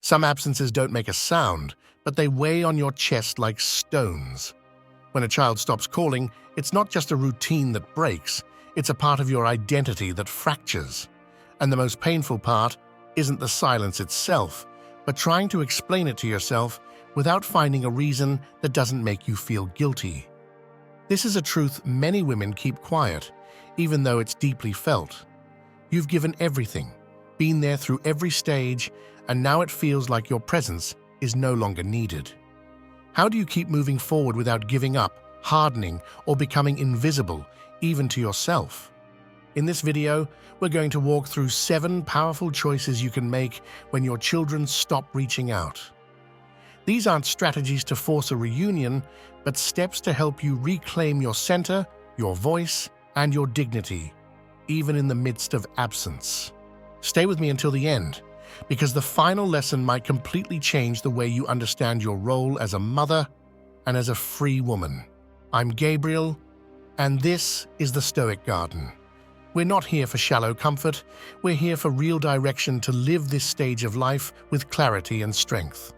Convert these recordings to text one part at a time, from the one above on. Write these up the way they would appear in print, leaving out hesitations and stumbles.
Some absences don't make a sound, but they weigh on your chest like stones. When a child stops calling, it's not just a routine that breaks, it's a part of your identity that fractures. And the most painful part isn't the silence itself, but trying to explain it to yourself without finding a reason that doesn't make you feel guilty. This is a truth many women keep quiet, even though it's deeply felt. You've given everything, been there through every stage, and now it feels like your presence is no longer needed. How do you keep moving forward without giving up, hardening, or becoming invisible, even to yourself? In this video, we're going to walk through 7 powerful choices you can make when your children stop reaching out. These aren't strategies to force a reunion, but steps to help you reclaim your center, your voice, and your dignity, even in the midst of absence. Stay with me until the end, because the final lesson might completely change the way you understand your role as a mother and as a free woman. I'm Gabriel, and this is the Stoic Garden. We're not here for shallow comfort, we're here for real direction to live this stage of life with clarity and strength.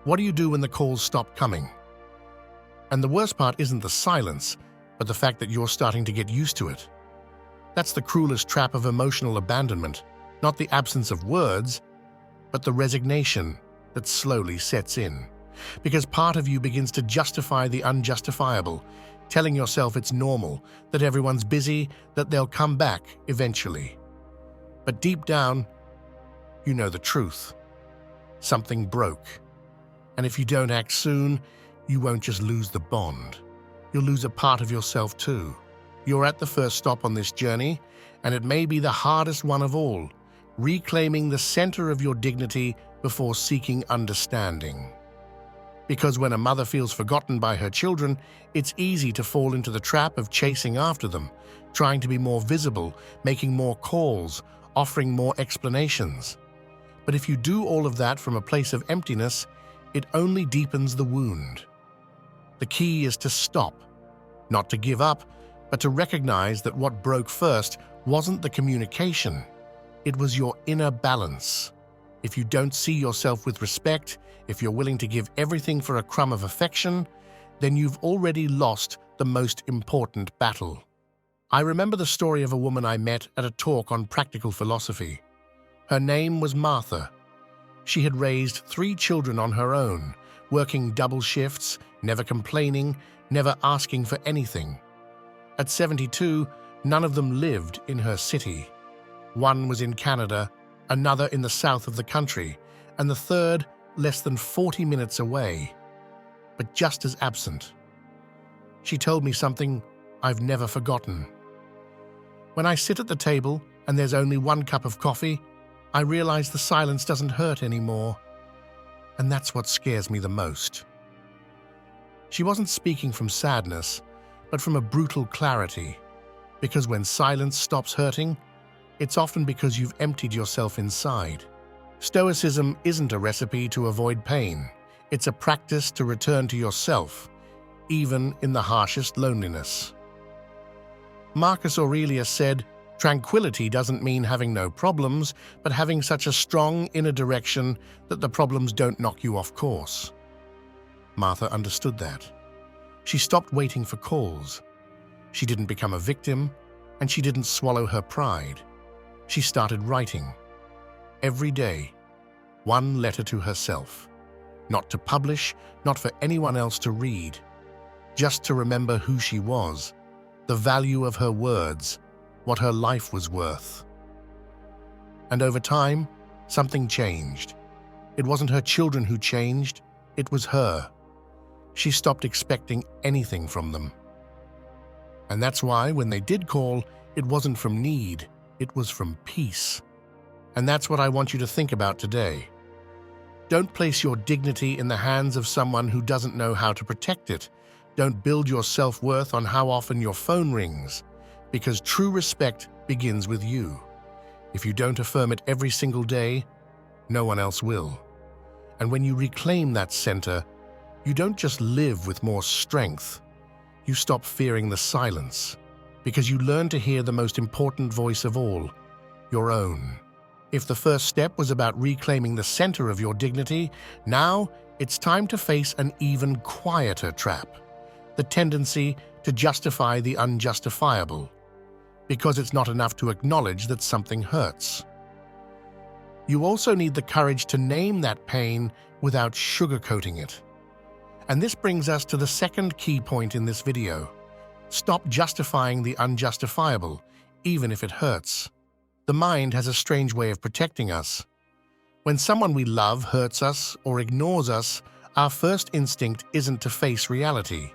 What do you do when the calls stop coming? And the worst part isn't the silence, but the fact that you're starting to get used to it. That's the cruelest trap of emotional abandonment, not the absence of words, but the resignation that slowly sets in. Because part of you begins to justify the unjustifiable, telling yourself it's normal, that everyone's busy, that they'll come back eventually. But deep down, you know the truth. Something broke. And if you don't act soon, you won't just lose the bond. You'll lose a part of yourself too. You're at the first stop on this journey, and it may be the hardest one of all, reclaiming the center of your dignity before seeking understanding. Because when a mother feels forgotten by her children, it's easy to fall into the trap of chasing after them, trying to be more visible, making more calls, offering more explanations. But if you do all of that from a place of emptiness, it only deepens the wound. The key is to stop, not to give up, but to recognize that what broke first wasn't the communication. It was your inner balance. If you don't see yourself with respect, if you're willing to give everything for a crumb of affection, then you've already lost the most important battle. I remember the story of a woman I met at a talk on practical philosophy. Her name was Martha. She had raised 3 children on her own, working double shifts, never complaining, never asking for anything. At 72, none of them lived in her city. One was in Canada, another in the south of the country, and the third less than 40 minutes away, but just as absent. She told me something I've never forgotten. When I sit at the table and there's only 1 cup of coffee, I realize the silence doesn't hurt anymore, and that's what scares me the most. She wasn't speaking from sadness, but from a brutal clarity, because when silence stops hurting, it's often because you've emptied yourself inside. Stoicism isn't a recipe to avoid pain. It's a practice to return to yourself, even in the harshest loneliness. Marcus Aurelius said, "Tranquility doesn't mean having no problems, but having such a strong inner direction that the problems don't knock you off course." Martha understood that. She stopped waiting for calls. She didn't become a victim, and she didn't swallow her pride. She started writing. Every day, 1 letter to herself. Not to publish, not for anyone else to read. Just to remember who she was, the value of her words, what her life was worth. And over time, something changed. It wasn't her children who changed, it was her. She stopped expecting anything from them. And that's why, when they did call, it wasn't from need, it was from peace. And that's what I want you to think about today. Don't place your dignity in the hands of someone who doesn't know how to protect it. Don't build your self-worth on how often your phone rings, because true respect begins with you. If you don't affirm it every single day, no one else will. And when you reclaim that center, you don't just live with more strength. You stop fearing the silence, because you learn to hear the most important voice of all, your own. If the first step was about reclaiming the center of your dignity, now it's time to face an even quieter trap: the tendency to justify the unjustifiable, because it's not enough to acknowledge that something hurts. You also need the courage to name that pain without sugarcoating it. And this brings us to the second key point in this video. Stop justifying the unjustifiable, even if it hurts. The mind has a strange way of protecting us. When someone we love hurts us or ignores us, our first instinct isn't to face reality.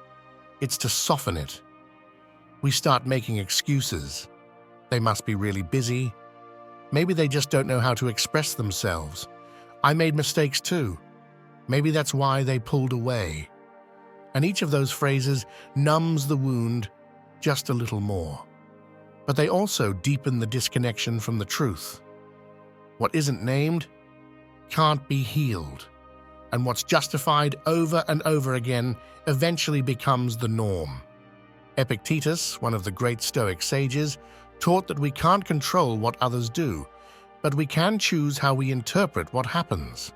It's to soften it. We start making excuses. They must be really busy. Maybe they just don't know how to express themselves. I made mistakes too. Maybe that's why they pulled away. And each of those phrases numbs the wound just a little more. But they also deepen the disconnection from the truth. What isn't named can't be healed. And what's justified over and over again eventually becomes the norm. Epictetus, one of the great Stoic sages, taught that we can't control what others do, but we can choose how we interpret what happens.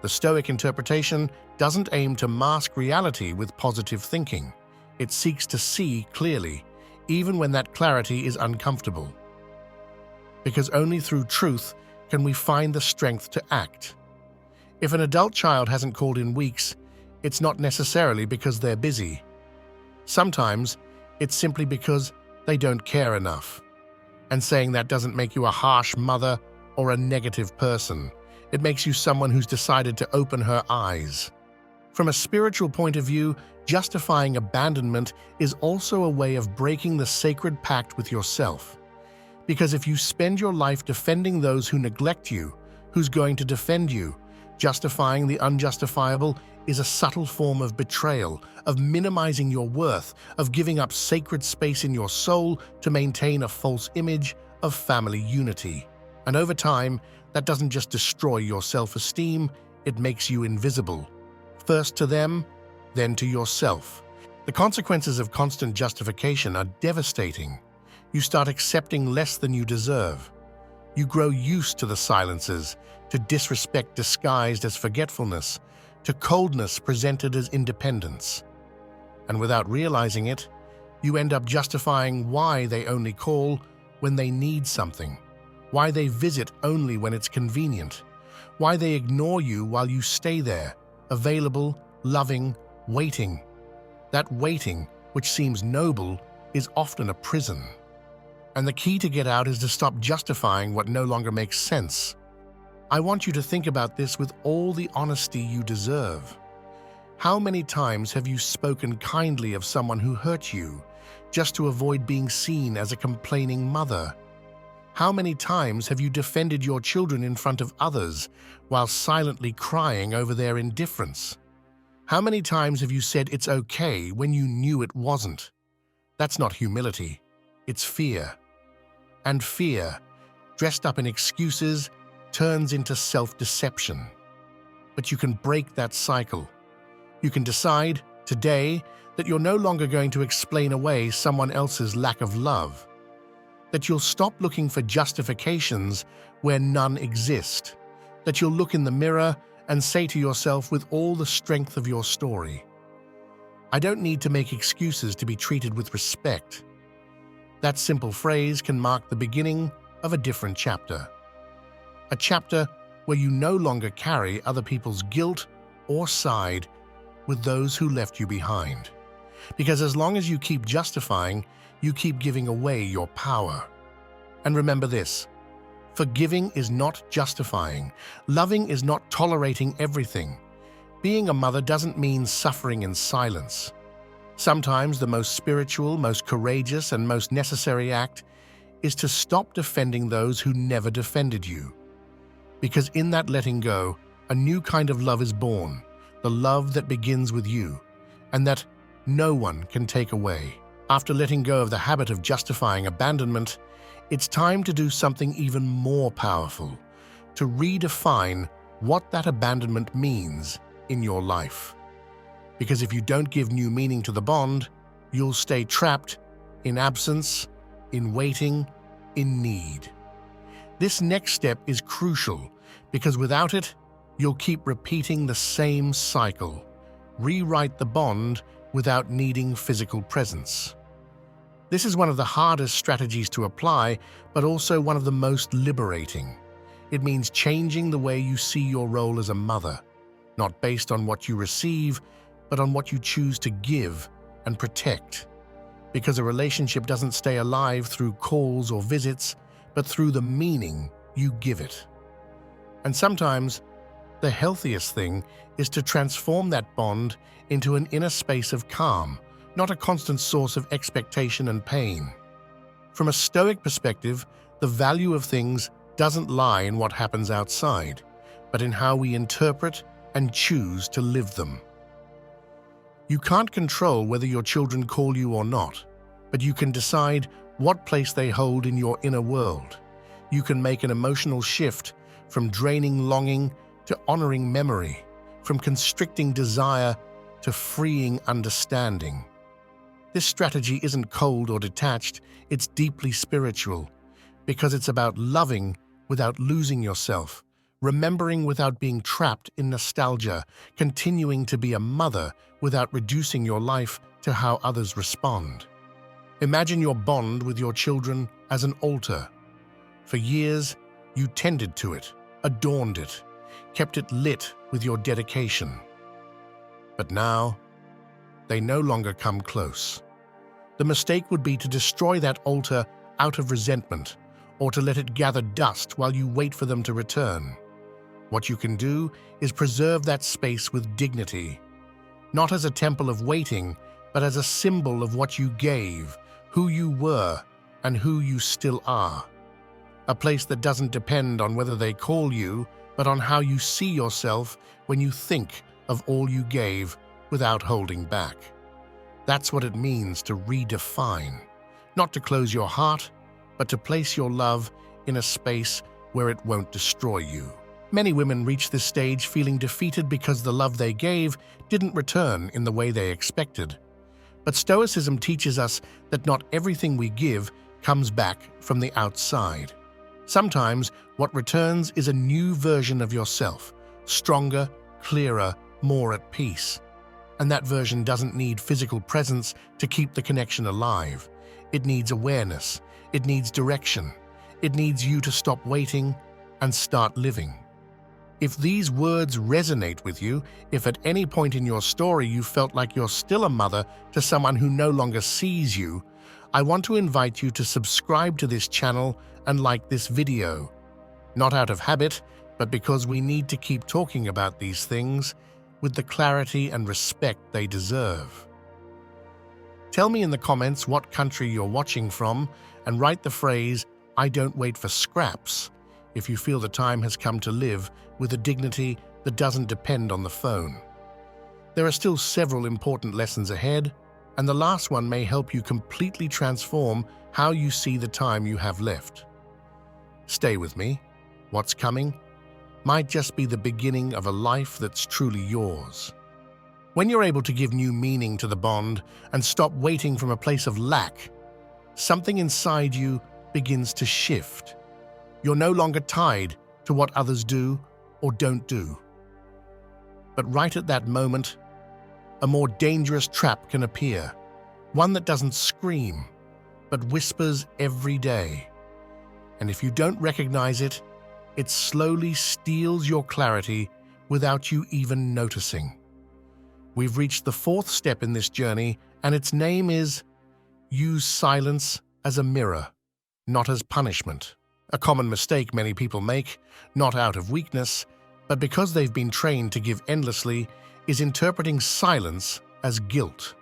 The Stoic interpretation doesn't aim to mask reality with positive thinking. It seeks to see clearly, even when that clarity is uncomfortable. Because only through truth can we find the strength to act. If an adult child hasn't called in weeks, it's not necessarily because they're busy. Sometimes it's simply because they don't care enough. And saying that doesn't make you a harsh mother or a negative person. It makes you someone who's decided to open her eyes. From a spiritual point of view, justifying abandonment is also a way of breaking the sacred pact with yourself. Because if you spend your life defending those who neglect you, who's going to defend you? Justifying the unjustifiable is a subtle form of betrayal, of minimizing your worth, of giving up sacred space in your soul to maintain a false image of family unity. And over time, that doesn't just destroy your self-esteem, it makes you invisible. First to them, then to yourself. The consequences of constant justification are devastating. You start accepting less than you deserve. You grow used to the silences, to disrespect disguised as forgetfulness, to coldness presented as independence. And without realizing it, you end up justifying why they only call when they need something, why they visit only when it's convenient, why they ignore you while you stay there, available, loving, waiting. That waiting, which seems noble, is often a prison. And the key to get out is to stop justifying what no longer makes sense. I want you to think about this with all the honesty you deserve. How many times have you spoken kindly of someone who hurt you, just to avoid being seen as a complaining mother? How many times have you defended your children in front of others while silently crying over their indifference? How many times have you said it's okay when you knew it wasn't? That's not humility, it's fear. And fear, dressed up in excuses, turns into self-deception. But you can break that cycle. You can decide, today, that you're no longer going to explain away someone else's lack of love. That you'll stop looking for justifications where none exist. That you'll look in the mirror and say to yourself with all the strength of your story, I don't need to make excuses to be treated with respect. That simple phrase can mark the beginning of a different chapter. A chapter where you no longer carry other people's guilt or side with those who left you behind. Because as long as you keep justifying, you keep giving away your power. And remember this, forgiving is not justifying. Loving is not tolerating everything. Being a mother doesn't mean suffering in silence. Sometimes the most spiritual, most courageous, and most necessary act is to stop defending those who never defended you. Because in that letting go, a new kind of love is born, the love that begins with you, and that no one can take away. After letting go of the habit of justifying abandonment, it's time to do something even more powerful, to redefine what that abandonment means in your life. Because if you don't give new meaning to the bond, you'll stay trapped in absence, in waiting, in need. This next step is crucial because without it, you'll keep repeating the same cycle. Rewrite the bond without needing physical presence. This is one of the hardest strategies to apply, but also one of the most liberating. It means changing the way you see your role as a mother, not based on what you receive, but on what you choose to give and protect. Because a relationship doesn't stay alive through calls or visits, but through the meaning you give it. And sometimes, the healthiest thing is to transform that bond into an inner space of calm, not a constant source of expectation and pain. From a Stoic perspective, the value of things doesn't lie in what happens outside, but in how we interpret and choose to live them. You can't control whether your children call you or not, but you can decide what place they hold in your inner world. You can make an emotional shift from draining longing to honoring memory, from constricting desire to freeing understanding. This strategy isn't cold or detached, it's deeply spiritual, because it's about loving without losing yourself, remembering without being trapped in nostalgia, continuing to be a mother without reducing your life to how others respond. Imagine your bond with your children as an altar. For years, you tended to it, adorned it, kept it lit with your dedication. But now, they no longer come close. The mistake would be to destroy that altar out of resentment, or to let it gather dust while you wait for them to return. What you can do is preserve that space with dignity, not as a temple of waiting, but as a symbol of what you gave, who you were, and who you still are. A place that doesn't depend on whether they call you, but on how you see yourself when you think of all you gave without holding back. That's what it means to redefine, not to close your heart, but to place your love in a space where it won't destroy you. Many women reach this stage feeling defeated because the love they gave didn't return in the way they expected. But Stoicism teaches us that not everything we give comes back from the outside. Sometimes what returns is a new version of yourself, stronger, clearer, more at peace. And that version doesn't need physical presence to keep the connection alive. It needs awareness. It needs direction. It needs you to stop waiting and start living. If these words resonate with you, if at any point in your story you felt like you're still a mother to someone who no longer sees you, I want to invite you to subscribe to this channel and like this video. Not out of habit, but because we need to keep talking about these things with the clarity and respect they deserve. Tell me in the comments what country you're watching from and write the phrase, "I don't wait for scraps," if you feel the time has come to live with a dignity that doesn't depend on the phone. There are still several important lessons ahead, and the last one may help you completely transform how you see the time you have left. Stay with me. What's coming might just be the beginning of a life that's truly yours. When you're able to give new meaning to the bond and stop waiting from a place of lack, something inside you begins to shift. You're no longer tied to what others do or don't do. But right at that moment, a more dangerous trap can appear, one that doesn't scream, but whispers every day. And if you don't recognize it, it slowly steals your clarity without you even noticing. We've reached the fourth step in this journey, and its name is use silence as a mirror, not as punishment. A common mistake many people make, not out of weakness, but because they've been trained to give endlessly, is interpreting silence as guilt.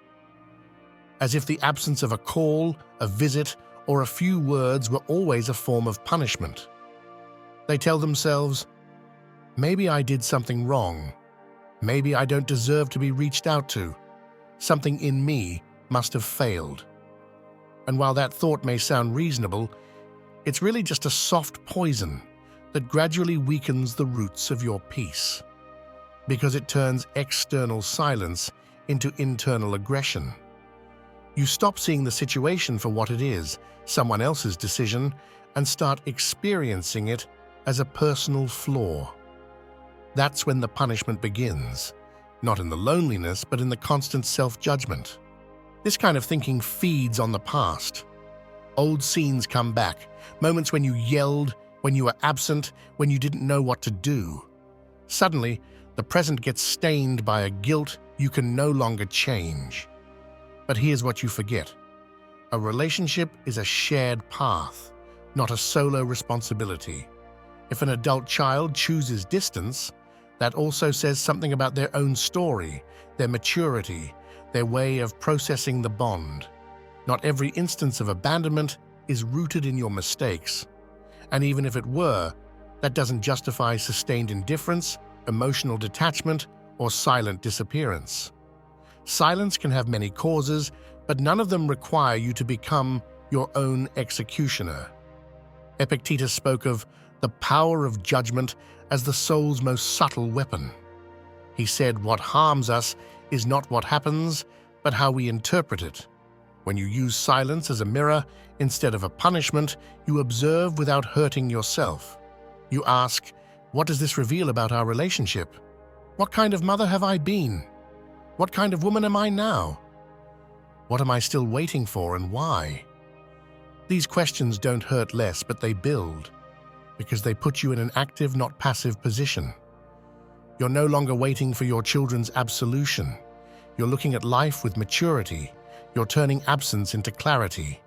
As if the absence of a call, a visit, or a few words were always a form of punishment. They tell themselves, maybe I did something wrong. Maybe I don't deserve to be reached out to. Something in me must have failed. And while that thought may sound reasonable, it's really just a soft poison that gradually weakens the roots of your peace, because it turns external silence into internal aggression. You stop seeing the situation for what it is, someone else's decision, and start experiencing it as a personal flaw. That's when the punishment begins, not in the loneliness, but in the constant self-judgment. This kind of thinking feeds on the past. Old scenes come back, moments when you yelled, when you were absent, when you didn't know what to do. Suddenly, the present gets stained by a guilt you can no longer change. But here's what you forget. A relationship is a shared path, not a solo responsibility. If an adult child chooses distance, that also says something about their own story, their maturity, their way of processing the bond. Not every instance of abandonment is rooted in your mistakes. And even if it were, that doesn't justify sustained indifference, emotional detachment, or silent disappearance. Silence can have many causes, but none of them require you to become your own executioner. Epictetus spoke of the power of judgment as the soul's most subtle weapon. He said, "What harms us is not what happens, but how we interpret it." When you use silence as a mirror instead of a punishment, you observe without hurting yourself. You ask, what does this reveal about our relationship? What kind of mother have I been? What kind of woman am I now? What am I still waiting for and why? These questions don't hurt less, but they build, because they put you in an active, not passive position. You're no longer waiting for your children's absolution. You're looking at life with maturity. You're turning absence into clarity.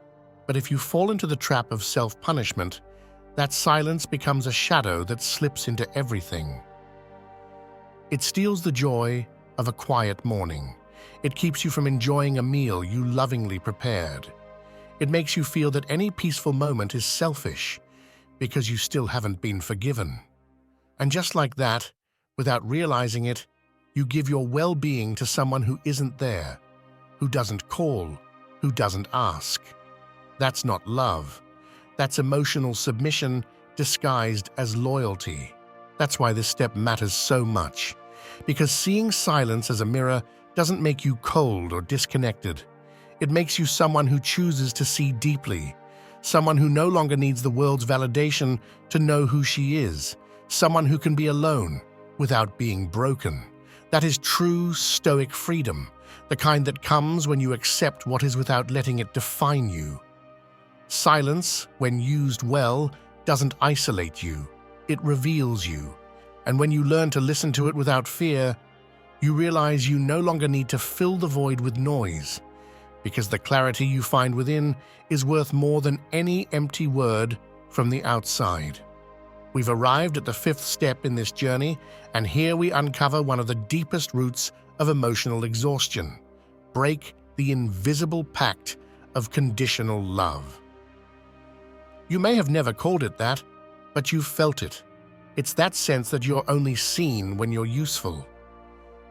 But if you fall into the trap of self-punishment, that silence becomes a shadow that slips into everything. It steals the joy of a quiet morning. It keeps you from enjoying a meal you lovingly prepared. It makes you feel that any peaceful moment is selfish because you still haven't been forgiven. And just like that, without realizing it, you give your well-being to someone who isn't there, who doesn't call, who doesn't ask. That's not love. That's emotional submission disguised as loyalty. That's why this step matters so much. Because seeing silence as a mirror doesn't make you cold or disconnected. It makes you someone who chooses to see deeply, someone who no longer needs the world's validation to know who she is, someone who can be alone without being broken. That is true Stoic freedom, the kind that comes when you accept what is without letting it define you. Silence, when used well, doesn't isolate you. It reveals you. And when you learn to listen to it without fear, you realize you no longer need to fill the void with noise, because the clarity you find within is worth more than any empty word from the outside. We've arrived at the fifth step in this journey, and here we uncover one of the deepest roots of emotional exhaustion. Break the invisible pact of conditional love. You may have never called it that, but you've felt it. It's that sense that you're only seen when you're useful.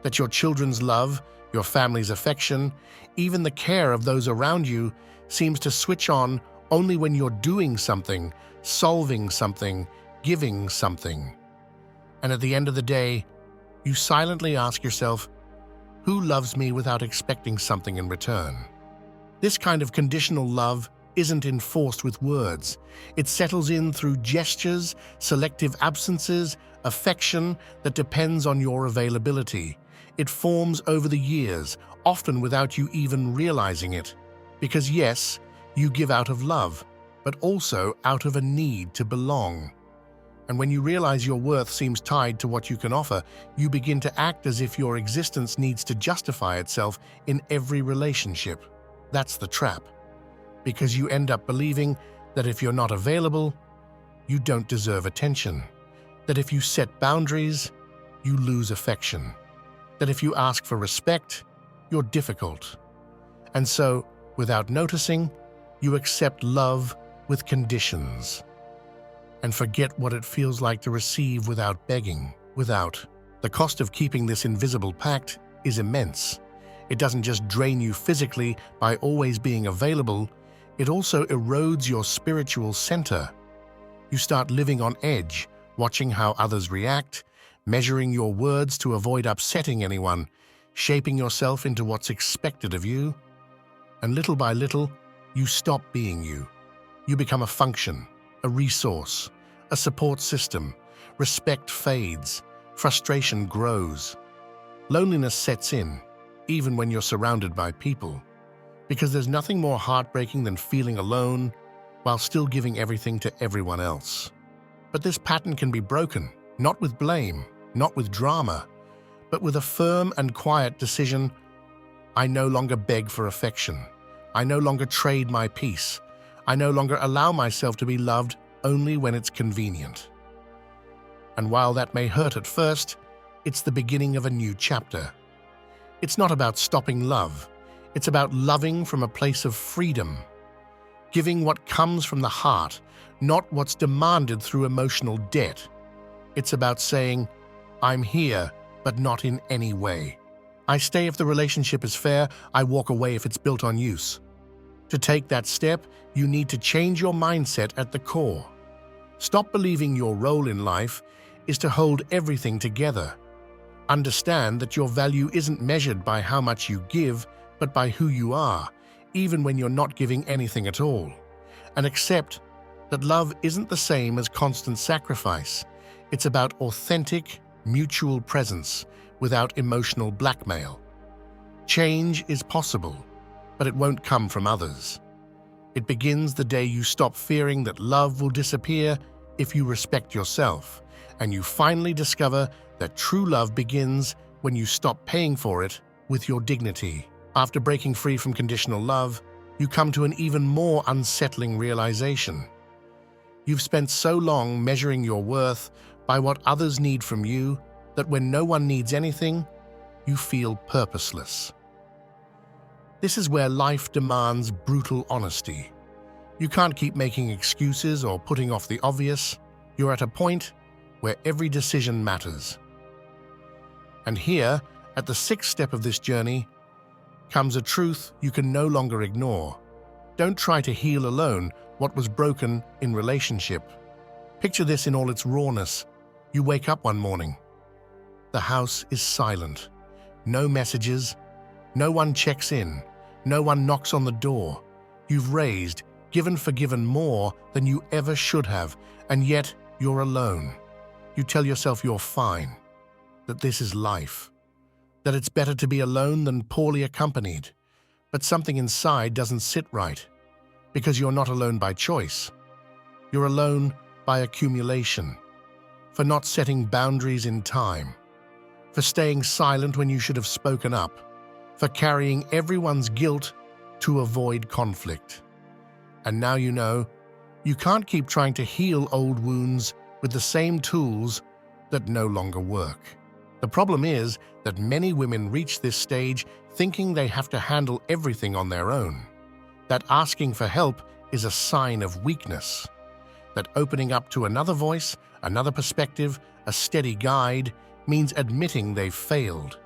That your children's love, your family's affection, even the care of those around you seems to switch on only when you're doing something, solving something, giving something. And at the end of the day, you silently ask yourself, who loves me without expecting something in return? This kind of conditional love isn't enforced with words. It settles in through gestures, selective absences, affection that depends on your availability. It forms over the years, often without you even realizing it. Because yes, you give out of love, but also out of a need to belong. And when you realize your worth seems tied to what you can offer, you begin to act as if your existence needs to justify itself in every relationship. That's the trap. Because you end up believing that if you're not available, you don't deserve attention. That if you set boundaries, you lose affection. That if you ask for respect, you're difficult. And so, without noticing, you accept love with conditions and forget what it feels like to receive without begging, without. The cost of keeping this invisible pact is immense. It doesn't just drain you physically by always being available, it also erodes your spiritual center. You start living on edge, watching how others react, measuring your words to avoid upsetting anyone, shaping yourself into what's expected of you. And little by little, you stop being you. You become a function, a resource, a support system. Respect fades, frustration grows. Loneliness sets in, even when you're surrounded by people, because there's nothing more heartbreaking than feeling alone while still giving everything to everyone else. But this pattern can be broken, not with blame, not with drama, but with a firm and quiet decision. I no longer beg for affection. I no longer trade my peace. I no longer allow myself to be loved only when it's convenient. And while that may hurt at first, it's the beginning of a new chapter. It's not about stopping love. It's about loving from a place of freedom, giving what comes from the heart, not what's demanded through emotional debt. It's about saying, I'm here, but not in any way. I stay if the relationship is fair, I walk away if it's built on use. To take that step, you need to change your mindset at the core. Stop believing your role in life is to hold everything together. Understand that your value isn't measured by how much you give, but by who you are, even when you're not giving anything at all. And accept that love isn't the same as constant sacrifice. It's about authentic, mutual presence without emotional blackmail. Change is possible, but it won't come from others. It begins the day you stop fearing that love will disappear if you respect yourself, and you finally discover that true love begins when you stop paying for it with your dignity. After breaking free from conditional love, you come to an even more unsettling realization. You've spent so long measuring your worth by what others need from you that when no one needs anything, you feel purposeless. This is where life demands brutal honesty. You can't keep making excuses or putting off the obvious. You're at a point where every decision matters. And here, at the sixth step of this journey, comes a truth you can no longer ignore. Don't try to heal alone what was broken in relationship. Picture this in all its rawness. You wake up one morning. The house is silent. No messages. No one checks in. No one knocks on the door. You've raised, forgiven more than you ever should have, and yet you're alone. You tell yourself you're fine, that this is life, that it's better to be alone than poorly accompanied. But something inside doesn't sit right, because you're not alone by choice. You're alone by accumulation, for not setting boundaries in time, for staying silent when you should have spoken up, for carrying everyone's guilt to avoid conflict. And now you know, you can't keep trying to heal old wounds with the same tools that no longer work. The problem is that many women reach this stage thinking they have to handle everything on their own, that asking for help is a sign of weakness, that opening up to another voice, another perspective, a steady guide, means admitting they've failed.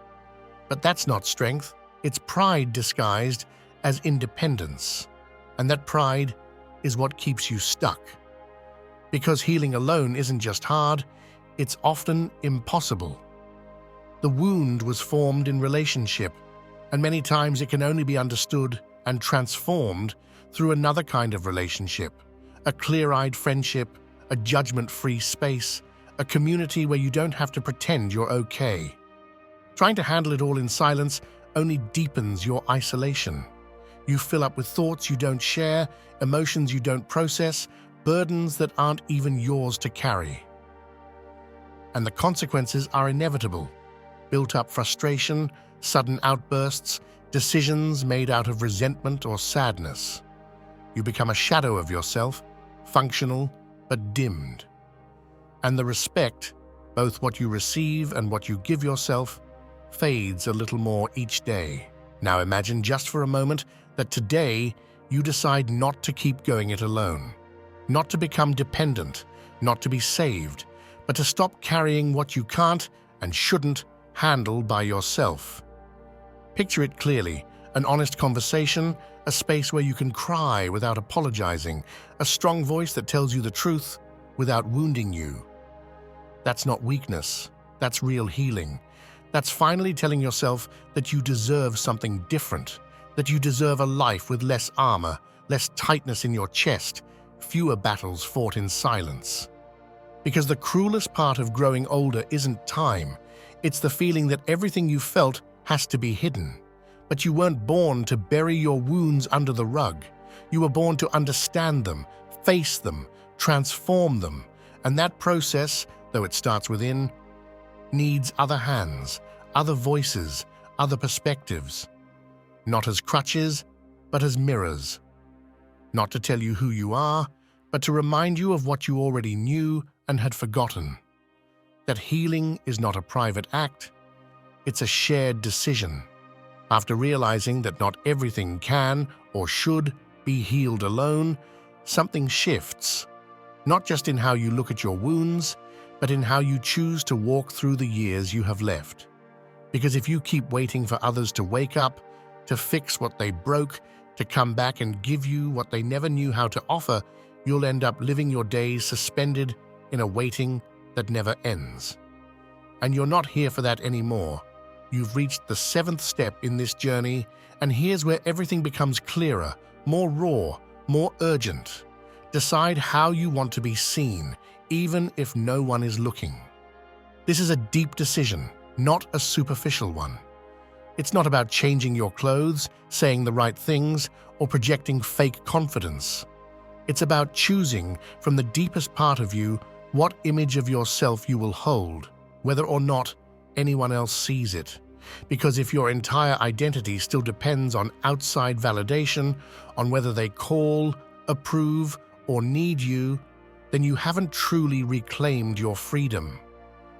But that's not strength, it's pride disguised as independence. And that pride is what keeps you stuck. Because healing alone isn't just hard, it's often impossible. The wound was formed in relationship, and many times it can only be understood and transformed through another kind of relationship, a clear-eyed friendship, a judgment-free space, a community where you don't have to pretend you're okay. Trying to handle it all in silence only deepens your isolation. You fill up with thoughts you don't share, emotions you don't process, burdens that aren't even yours to carry. And the consequences are inevitable. Built-up frustration, sudden outbursts, decisions made out of resentment or sadness. You become a shadow of yourself, functional but dimmed. And the respect, both what you receive and what you give yourself, fades a little more each day. Now imagine just for a moment that today you decide not to keep going it alone, not to become dependent, not to be saved, but to stop carrying what you can't and shouldn't handle by yourself. Picture it clearly, an honest conversation, a space where you can cry without apologizing, a strong voice that tells you the truth without wounding you. That's not weakness, that's real healing. That's finally telling yourself that you deserve something different, that you deserve a life with less armor, less tightness in your chest, fewer battles fought in silence. Because the cruelest part of growing older isn't time, it's the feeling that everything you felt has to be hidden. But you weren't born to bury your wounds under the rug. You were born to understand them, face them, transform them. And that process, though it starts within, needs other hands, other voices, other perspectives. Not as crutches, but as mirrors. Not to tell you who you are, but to remind you of what you already knew and had forgotten. That healing is not a private act, it's a shared decision. After realizing that not everything can or should be healed alone, something shifts, not just in how you look at your wounds, but in how you choose to walk through the years you have left. Because if you keep waiting for others to wake up, to fix what they broke, to come back and give you what they never knew how to offer, you'll end up living your days suspended in a waiting that never ends. And you're not here for that anymore. You've reached the 7th step in this journey, and here's where everything becomes clearer, more raw, more urgent. Decide how you want to be seen, even if no one is looking. This is a deep decision, not a superficial one. It's not about changing your clothes, saying the right things, or projecting fake confidence. It's about choosing from the deepest part of you what image of yourself you will hold, whether or not anyone else sees it. Because if your entire identity still depends on outside validation, on whether they call, approve, or need you, then you haven't truly reclaimed your freedom.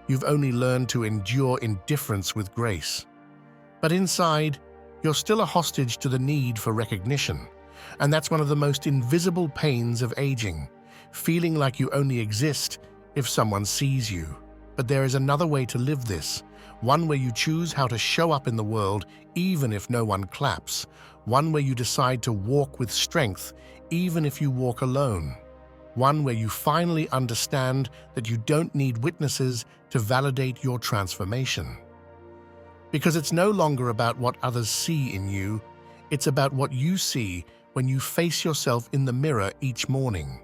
You've only learned to endure indifference with grace. But inside, you're still a hostage to the need for recognition. And that's one of the most invisible pains of aging, feeling like you only exist if someone sees you. But there is another way to live this, one where you choose how to show up in the world even if no one claps, one where you decide to walk with strength even if you walk alone, one where you finally understand that you don't need witnesses to validate your transformation. Because it's no longer about what others see in you, it's about what you see when you face yourself in the mirror each morning.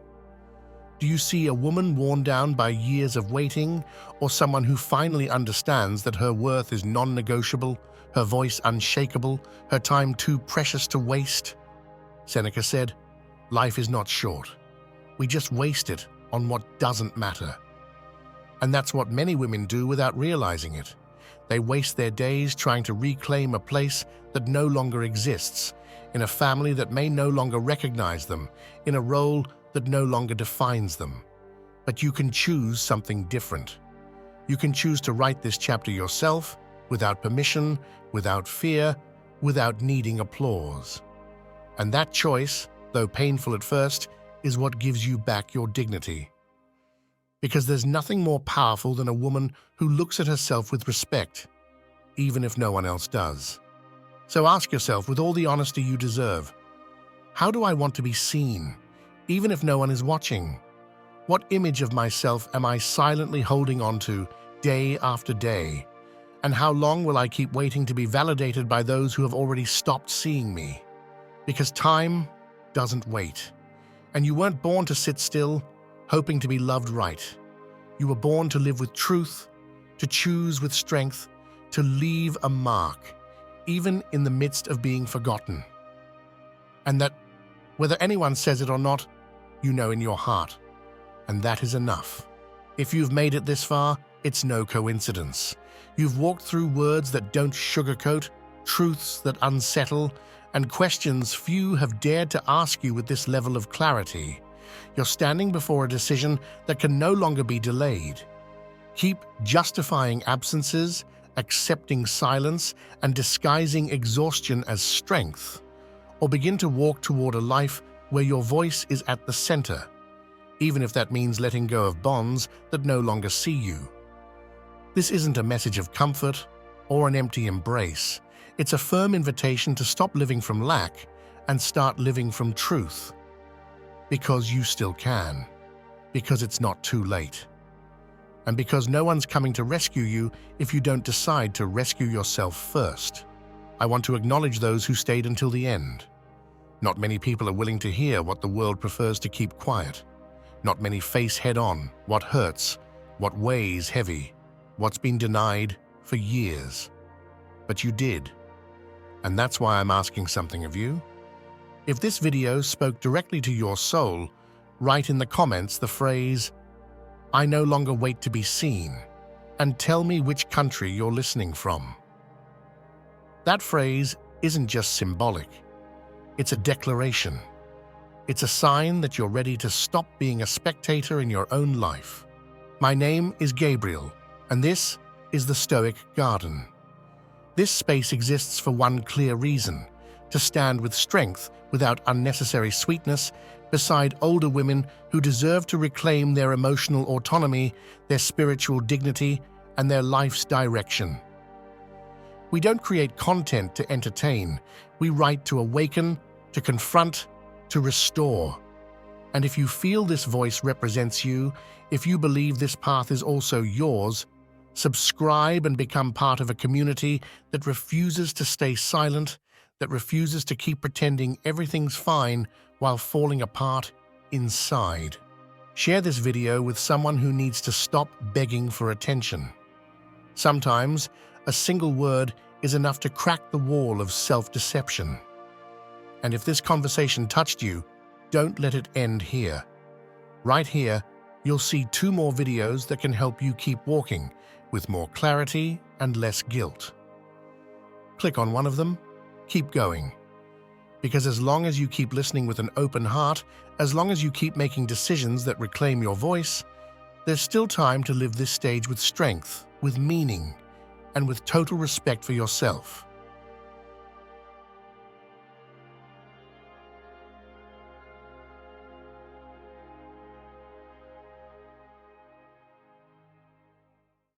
Do you see a woman worn down by years of waiting, or someone who finally understands that her worth is non-negotiable, her voice unshakable, her time too precious to waste? Seneca said, "Life is not short. We just waste it on what doesn't matter." And that's what many women do without realizing it. They waste their days trying to reclaim a place that no longer exists, in a family that may no longer recognize them, in a role that no longer defines them. But you can choose something different. You can choose to write this chapter yourself, without permission, without fear, without needing applause. And that choice, though painful at first, is what gives you back your dignity. Because there's nothing more powerful than a woman who looks at herself with respect, even if no one else does. So ask yourself with all the honesty you deserve, how do I want to be seen, even if no one is watching? What image of myself am I silently holding on to day after day? And how long will I keep waiting to be validated by those who have already stopped seeing me? Because time doesn't wait. And you weren't born to sit still, hoping to be loved right. You were born to live with truth, to choose with strength, to leave a mark, even in the midst of being forgotten. And that, whether anyone says it or not, you know in your heart. And that is enough. If you've made it this far, it's no coincidence. You've walked through words that don't sugarcoat, truths that unsettle, and questions few have dared to ask you with this level of clarity. You're standing before a decision that can no longer be delayed. Keep justifying absences, accepting silence, and disguising exhaustion as strength, or begin to walk toward a life where your voice is at the center, even if that means letting go of bonds that no longer see you. This isn't a message of comfort or an empty embrace. It's a firm invitation to stop living from lack and start living from truth. Because you still can. Because it's not too late. And because no one's coming to rescue you if you don't decide to rescue yourself first. I want to acknowledge those who stayed until the end. Not many people are willing to hear what the world prefers to keep quiet. Not many face head-on what hurts, what weighs heavy, what's been denied for years. But you did. And that's why I'm asking something of you. If this video spoke directly to your soul, write in the comments the phrase, "I no longer wait to be seen," and tell me which country you're listening from. That phrase isn't just symbolic. It's a declaration. It's a sign that you're ready to stop being a spectator in your own life. My name is Gabriel, and this is the Stoic Garden. This space exists for one clear reason: to stand with strength without unnecessary sweetness beside older women who deserve to reclaim their emotional autonomy, their spiritual dignity, and their life's direction. We don't create content to entertain. We write to awaken, to confront, to restore. And if you feel this voice represents you, if you believe this path is also yours, subscribe and become part of a community that refuses to stay silent, that refuses to keep pretending everything's fine while falling apart inside. Share this video with someone who needs to stop begging for attention. Sometimes, a single word is enough to crack the wall of self-deception. And if this conversation touched you, don't let it end here. Right here, you'll see 2 more videos that can help you keep walking with more clarity and less guilt. Click on one of them, keep going. Because as long as you keep listening with an open heart, as long as you keep making decisions that reclaim your voice, there's still time to live this stage with strength, with meaning, and with total respect for yourself.